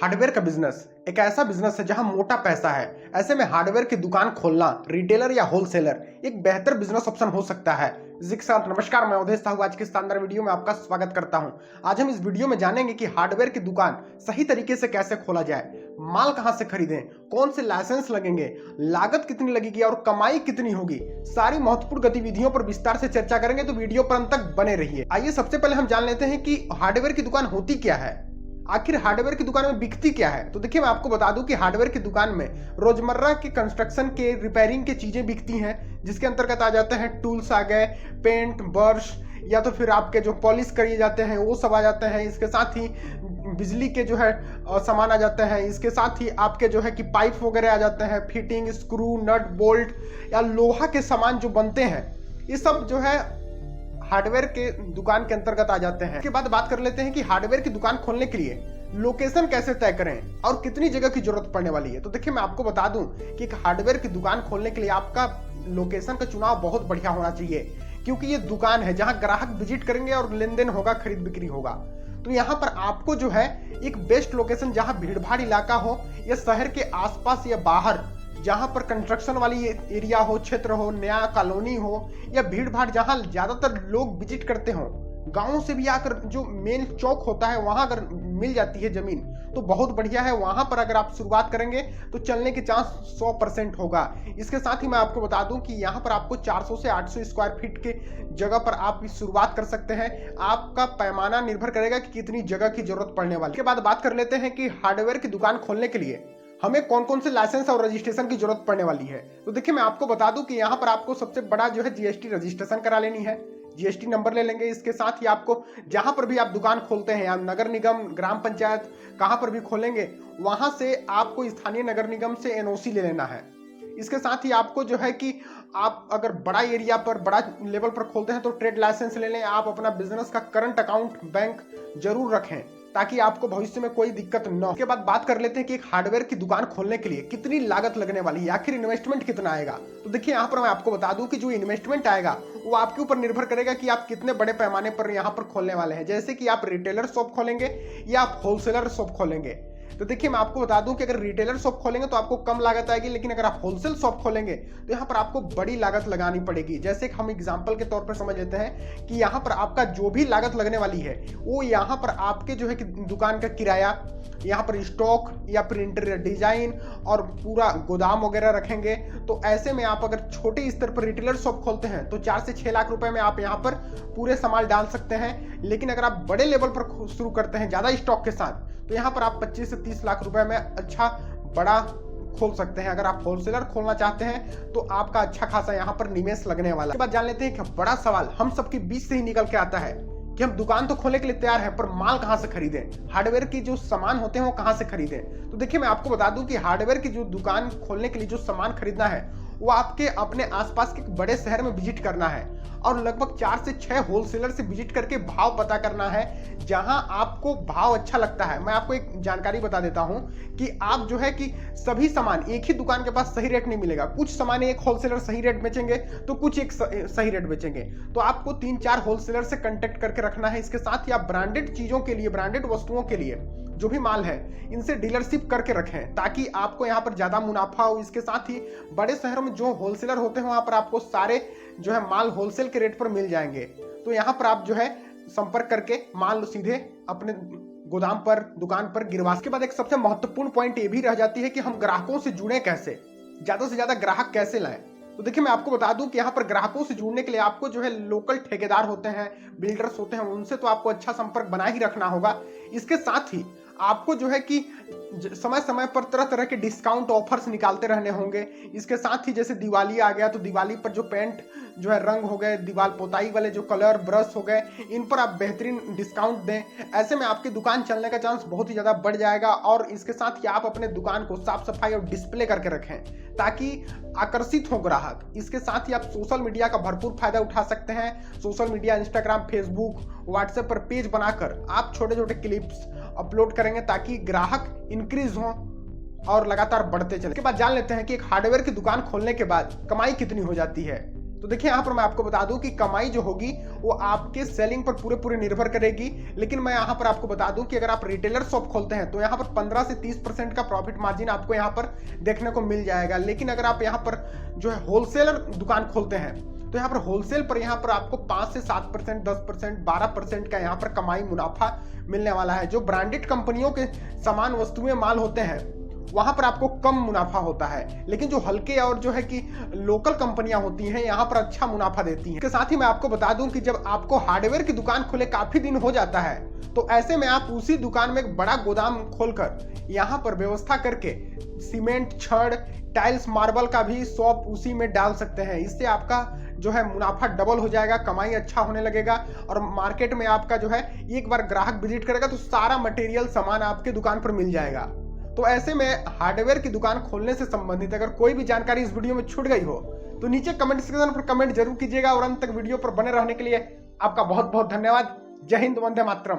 Hardware का business एक ऐसा बिजनेस है जहां मोटा पैसा है। ऐसे में हार्डवेयर की दुकान खोलना रिटेलर या होलसेलर एक बेहतर बिजनेस ऑप्शन हो सकता है। इसी के साथ नमस्कार, मैं अवधेश साहू आज के शानदार वीडियो में आपका स्वागत करता हूं। आज हम इस वीडियो में जानेंगे कि हार्डवेयर की दुकान सही तरीके से कैसे खोला जाए, माल कहां से खरीदें, कौन से लाइसेंस लगेंगे, लागत कितनी लगेगी और कमाई कितनी होगी। सारी महत्वपूर्ण गतिविधियों पर विस्तार से चर्चा करेंगे, तो वीडियो पर अंत तक बने रहिए। आइए सबसे पहले हम जान लेते हैं कि हार्डवेयर की दुकान होती क्या है, आखिर हार्डवेयर की दुकान में बिकती क्या है। तो देखिए, मैं आपको बता दूं कि हार्डवेयर की दुकान में रोजमर्रा के कंस्ट्रक्शन के रिपेयरिंग की चीजें बिकती हैं, जिसके अंतर्गत आ जाते हैं टूल्स आ गए, पेंट, ब्रश, या तो फिर आपके जो पॉलिश किए जाते हैं वो सब आ जाते हैं। इसके साथ ही बिजली के जो है सामान आ जाते हैं। इसके साथ ही आपके जो है कि पाइप वगैरह आ जाते हैं, फिटिंग, स्क्रू, नट, बोल्ट या लोहा के सामान जो बनते हैं, ये सब जो है हार्डवेयर के दुकान के अंतर्गत आ जाते हैं। इसके बाद बात कर लेते हैं कि हार्डवेयर की दुकान खोलने के लिए लोकेशन कैसे तय करें और कितनी जगह की जरूरत पड़ने वाली है। तो देखिए, मैं आपको बता दूं कि एक हार्डवेयर की दुकान खोलने के लिए आपका लोकेशन का चुनाव बहुत बढ़िया होना चाहिए, क्योंकि ये दुकान है जहां ग्राहक विजिट करेंगे और लेन देन होगा, खरीद बिक्री होगा। तो यहाँ पर आपको जो है एक बेस्ट लोकेशन, जहां भीड़ भाड़ इलाका हो या शहर के आसपास या बाहर, जहां पर कंस्ट्रक्शन वाली एरिया हो, क्षेत्र हो, नया कॉलोनी हो या भीड़ भाड़ जहां ज्यादातर लोग विजिट करते हो, गांवों से भी आकर जो मेन चौक होता है वहां अगर मिल जाती है जमीन तो बहुत बढ़िया है। वहां पर अगर आप शुरुआत करेंगे तो चलने के चांस 100% होगा। इसके साथ ही मैं आपको बता दूं कि यहाँ पर आपको 400 से 800 स्क्वायर फीट के जगह पर आप शुरुआत कर सकते हैं। आपका पैमाना निर्भर करेगा कि कितनी जगह की जरूरत पड़ने वाली है। इसके बाद बात कर लेते हैं कि हार्डवेयर की दुकान खोलने के लिए हमें कौन कौन से लाइसेंस और रजिस्ट्रेशन की जरूरत पड़ने वाली है। तो देखिए, मैं आपको बता दूं कि यहाँ पर आपको सबसे बड़ा जो है जीएसटी रजिस्ट्रेशन करा लेनी है, जीएसटी नंबर ले लेंगे। इसके साथ ही आपको जहां पर भी आप दुकान खोलते हैं, आप नगर निगम, ग्राम पंचायत, कहां पर भी खोलेंगे, वहां से आपको स्थानीय नगर निगम से एनओसी ले लेना है। इसके साथ ही आपको जो है कि आप अगर बड़ा एरिया पर, बड़ा लेवल पर खोलते हैं तो ट्रेड लाइसेंस ले लें। आप अपना बिजनेस का करंट अकाउंट बैंक जरूर रखें ताकि आपको भविष्य में कोई दिक्कत न हो। उसके बाद बात कर लेते हैं कि एक हार्डवेयर की दुकान खोलने के लिए कितनी लागत लगने वाली है, आखिर इन्वेस्टमेंट कितना आएगा। तो देखिए, यहाँ पर मैं आपको बता दूं कि जो इन्वेस्टमेंट आएगा वो आपके ऊपर निर्भर करेगा कि आप कितने बड़े पैमाने पर यहाँ पर खोलने वाले हैं। जैसे कि आप रिटेलर शॉप खोलेंगे या आप होलसेलर शॉप खोलेंगे। तो देखिए, मैं आपको बता दूं कि अगर रिटेलर शॉप खोलेंगे तो आपको कम लागत आएगी, लेकिन अगर आप होलसेल शॉप खोलेंगे तो यहाँ पर आपको बड़ी लागत लगानी पड़ेगी। जैसे कि हम एग्जांपल के तौर पर समझ लेते हैं कि यहाँ पर आपका जो भी लागत लगने वाली है वो यहाँ पर आपके जो है कि दुकान का किराया, यहाँ पर स्टॉक या प्रिंटर या डिजाइन और पूरा गोदाम वगैरह रखेंगे। तो ऐसे में आप अगर छोटे स्तर पर रिटेलर शॉप खोलते हैं तो 4 से 6 लाख रुपए में आप यहाँ पर पूरे सामान डाल सकते हैं। लेकिन अगर आप बड़े लेवल पर शुरू करते हैं ज्यादा स्टॉक के साथ, तो यहाँ पर आप 25 से 30 लाख रुपए में अच्छा बड़ा खोल सकते हैं। अगर आप होलसेलर खोलना चाहते हैं तो आपका अच्छा खासा यहाँ पर निवेश लगने वाला है। इसके बाद जान लेते हैं कि बड़ा सवाल हम सबके बीच से ही निकल के आता है कि हम दुकान तो खोलने के लिए तैयार हैं, पर माल कहां से खरीदें, हार्डवेयर की जो सामान होते हैं वो कहां से खरीदें। तो देखिए, मैं आपको बता दूं कि हार्डवेयर की जो दुकान खोलने के लिए जो सामान खरीदना है वो आपके अपने आसपास के बड़े शहर में विजिट करना है और लगभग 4 से 6 होलसेलर से विजिट करके भाव पता करना है, जहां आपको भाव अच्छा लगता है। मैं आपको एक जानकारी बता देता हूं कि आप जो है कि सभी सामान एक ही दुकान के पास सही रेट नहीं मिलेगा। कुछ सामान एक होलसेलर सही रेट बेचेंगे तो कुछ एक सही रेट बेचेंगे। तो आपको 3-4 होलसेलर से कांटेक्ट करके रखना है। इसके साथ ही आप ब्रांडेड चीजों के लिए, ब्रांडेड वस्तुओं के लिए जो भी माल है इनसे डीलरशिप करके रखें ताकि आपको यहाँ पर ज्यादा मुनाफा हो। इसके साथ ही बड़े शहरों में जो होलसेलर होते हैं वहां पर आपको सारे जो है माल होलसेल के रेट पर मिल जाएंगे। तो यहाँ पर आप जो है संपर्क करके माल सीधे अपने गोदाम पर, दुकान पर गिरवा। के बाद एक सबसे महत्वपूर्ण पॉइंट ये भी रह जाती है कि हम ग्राहकों से जुड़े कैसे, ज्यादा से ज्यादा ग्राहक कैसे लाएं। तो देखिए, मैं आपको बता दूं कि यहाँ पर ग्राहकों से जुड़ने के लिए आपको जो है लोकल ठेकेदार होते हैं, बिल्डर्स होते हैं, उनसे तो आपको अच्छा संपर्क बना ही रखना होगा। इसके साथ ही आपको जो है कि समय समय पर तरह तरह के डिस्काउंट ऑफर्स निकालते रहने होंगे। इसके साथ ही जैसे दिवाली आ गया तो दिवाली पर जो पेंट जो है, रंग हो गए, दीवार पोताई वाले जो कलर, ब्रश हो गए, इन पर आप बेहतरीन डिस्काउंट दें। ऐसे में आपकी दुकान चलने का चांस बहुत ही ज्यादा बढ़ जाएगा। और इसके साथ ही आप अपने दुकान को साफ सफाई और डिस्प्ले करके रखें ताकि आकर्षित हो ग्राहक। इसके साथ ही आप सोशल मीडिया का भरपूर फायदा उठा सकते हैं। Social media, Instagram, Facebook, WhatsApp पर पेज बनाकर आप छोटे छोटे क्लिप्स अपलोड करेंगे ताकि ग्राहक इंक्रीज हो और लगातार बढ़ते चले। इसके बाद जान लेते हैं कि एक हार्डवेयर की दुकान खोलने के बाद कमाई कितनी हो जाती है। तो देखिए यहाँ पर मैं आपको बता दूं कि कमाई जो होगी वो आपके सेलिंग पर पूरे निर्भर करेगी। लेकिन मैं यहाँ पर आपको बता दूं कि अगर आप रिटेलर शॉप खोलते हैं तो यहाँ पर 15 से 30% का प्रॉफिट मार्जिन आपको यहाँ पर देखने को मिल जाएगा। लेकिन अगर आप यहाँ पर जो है होलसेलर दुकान खोलते हैं तो यहाँ पर होलसेल पर यहाँ पर आपको 5 से 7%, 10%, 12% का यहाँ पर कमाई मुनाफा मिलने वाला है। जो ब्रांडेड कंपनियों के सामान वस्तुएं माल होते हैं वहां पर आपको कम मुनाफा होता है, लेकिन जो हल्के और जो है कि लोकल कंपनियां होती हैं यहाँ पर अच्छा मुनाफा देती हैं। इसके साथ ही मैं आपको बता दूं कि जब आपको हार्डवेयर की दुकान खोले काफी दिन हो जाता है तो ऐसे में आप उसी दुकान में एक बड़ा गोदाम खोलकर यहाँ पर व्यवस्था करके सीमेंट, छड़, टाइल्स, मार्बल का भी शॉप उसी में डाल सकते हैं। इससे आपका जो है मुनाफा डबल हो जाएगा, कमाई अच्छा होने लगेगा और मार्केट में आपका जो है एक बार ग्राहक विजिट करेगा तो सारा मटेरियल सामान आपके दुकान पर मिल जाएगा। तो ऐसे में हार्डवेयर की दुकान खोलने से संबंधित अगर कोई भी जानकारी इस वीडियो में छूट गई हो तो नीचे कमेंट सेक्शन पर कमेंट जरूर कीजिएगा और अंत तक वीडियो पर बने रहने के लिए आपका बहुत बहुत धन्यवाद। जय हिंद, वंदे मातरम।